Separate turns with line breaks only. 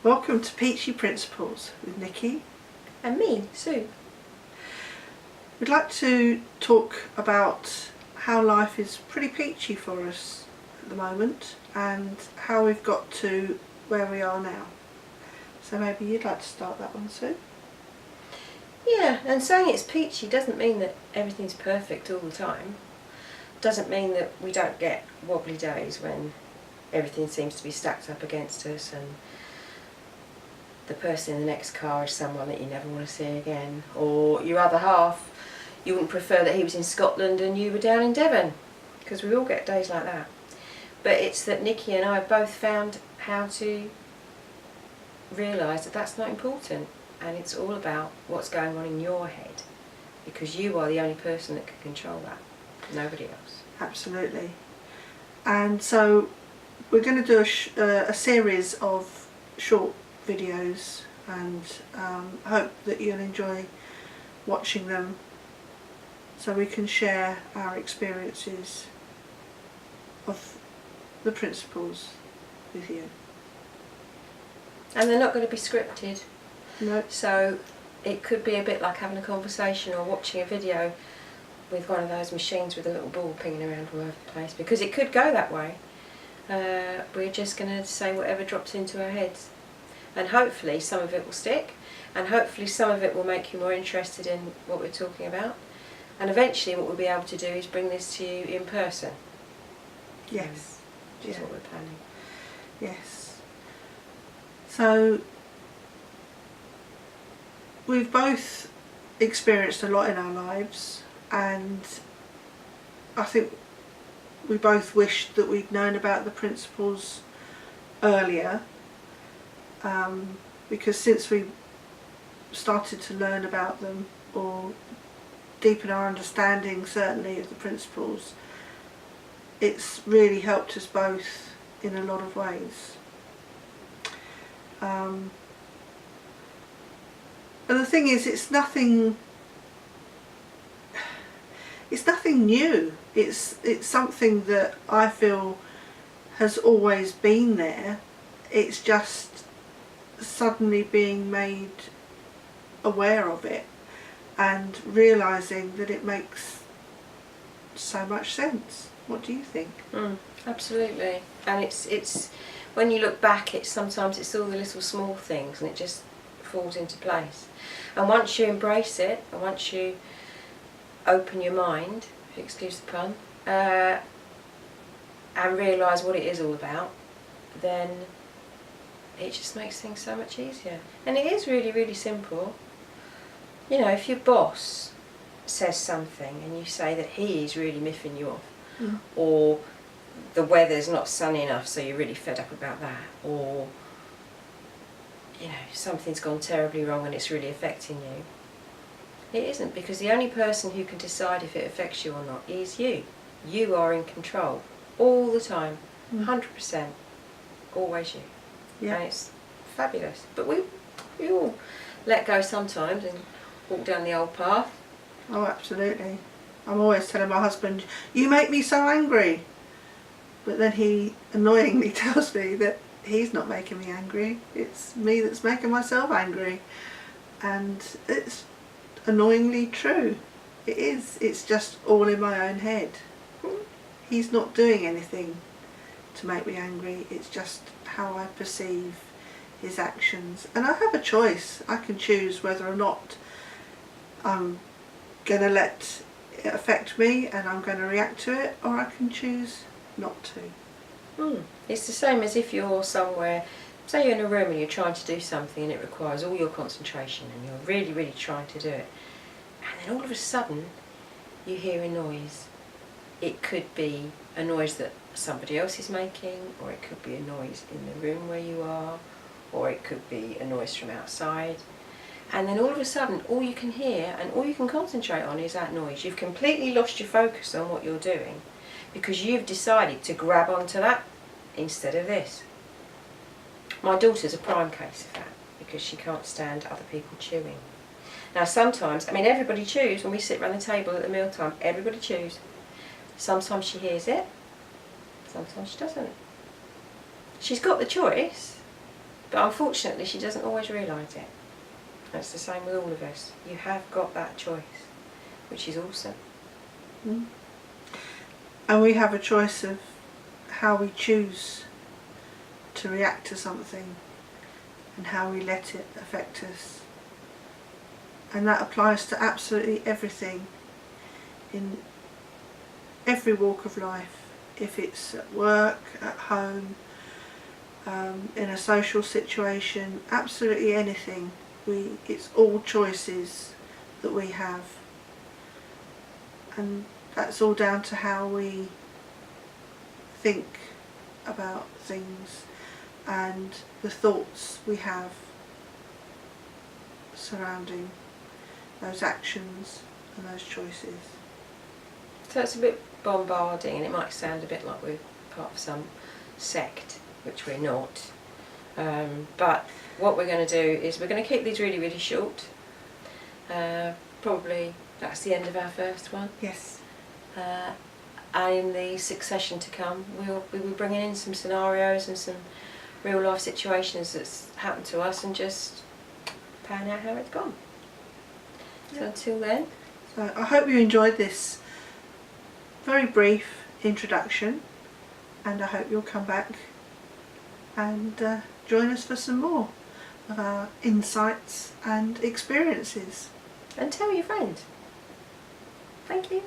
Welcome to Peachey Principles with Nikki
and me, Sue.
We'd like to talk about how life is pretty peachy for us at the moment and how we've got to where we are now. So maybe you'd like to start that one, Sue?
Yeah, and saying it's peachy doesn't mean that everything's perfect all the time. Doesn't mean that we don't get wobbly days when everything seems to be stacked up against us and the person in the next car is someone that you never want to see again, or your other half, you wouldn't prefer that he was in Scotland and you were down in Devon, because we all get days like that. But it's that Nikki and I both found how to realise that that's not important, and it's all about what's going on in your head, because you are the only person that can control that, nobody else.
Absolutely. And so we're going to do a series of short videos, and hope that you'll enjoy watching them so we can share our experiences of the principles with you.
And they're not going to be scripted.
No.
So it could be a bit like having a conversation or watching a video with one of those machines with a little ball pinging around all over the place, because it could go that way. We're just going to say whatever drops into our heads, and hopefully some of it will stick, and hopefully some of it will make you more interested in what we're talking about, and eventually what we'll be able to do is bring this to you in person.
Yes.
Which is what we're planning.
Yes. So we've both experienced a lot in our lives, and I think we both wished that we'd known about the principles earlier, because since we started to learn about them or deepen our understanding certainly of the principles, it's really helped us both in a lot of ways. And the thing is, it's nothing new. It's something that I feel has always been there. It's just suddenly being made aware of it and realising that it makes so much sense. What do you think?
Absolutely. And it's when you look back, sometimes it's all the little small things and it just falls into place. And once you embrace it, and once you open your mind, if you excuse the pun, and realise what it is all about, then it just makes things so much easier. And it is really, really simple. You know, if your boss says something and you say that he is really miffing you off, or the weather's not sunny enough so you're really fed up about that, or you know, something's gone terribly wrong and it's really affecting you. It isn't, because the only person who can decide if it affects you or not is you. You are in control all the time, 100%, always you.
Yeah.
And it's fabulous. But we all let go sometimes and walk down the old path.
Oh, absolutely. I'm always telling my husband, you make me so angry. But then he annoyingly tells me that he's not making me angry. It's me that's making myself angry. And it's annoyingly true. It is. It's just all in my own head. He's not doing anything to make me angry. It's just how I perceive his actions. And I have a choice. I can choose whether or not I'm going to let it affect me and I'm going to react to it, or I can choose not to.
It's the same as if you're somewhere, say you're in a room and you're trying to do something and it requires all your concentration and you're really, really trying to do it, and then all of a sudden you hear a noise. It could be a noise that somebody else is making, or it could be a noise in the room where you are, or it could be a noise from outside. And then all of a sudden, all you can hear and all you can concentrate on is that noise. You've completely lost your focus on what you're doing because you've decided to grab onto that instead of this. My daughter's a prime case of that, because she can't stand other people chewing. Now sometimes, I mean, everybody chews when we sit around the table at the mealtime. Everybody chews. Sometimes she hears it, sometimes she doesn't. She's got the choice, But unfortunately she doesn't always realise it. That's the same with all of us. You have got that choice, which is awesome.
Mm. And we have a choice of how we choose to react to something and how we let it affect us. And that applies to absolutely everything in every walk of life. If it's at work, at home, in a social situation, absolutely anything. It's all choices that we have. And that's all down to how we think about things and the thoughts we have surrounding those actions and those choices.
So it's a bit bombarding, and it might sound a bit like we're part of some sect, which we're not. But what we're going to do is we're going to keep these really, really short. Probably that's the end of our first one.
Yes.
And in the succession to come, we'll be bringing in some scenarios and some real life situations that's happened to us, and just pan out how it's gone. So until then,
So I hope you enjoyed this very brief introduction, and I hope you'll come back and join us for some more of our insights and experiences.
and tell your friend. Thank you.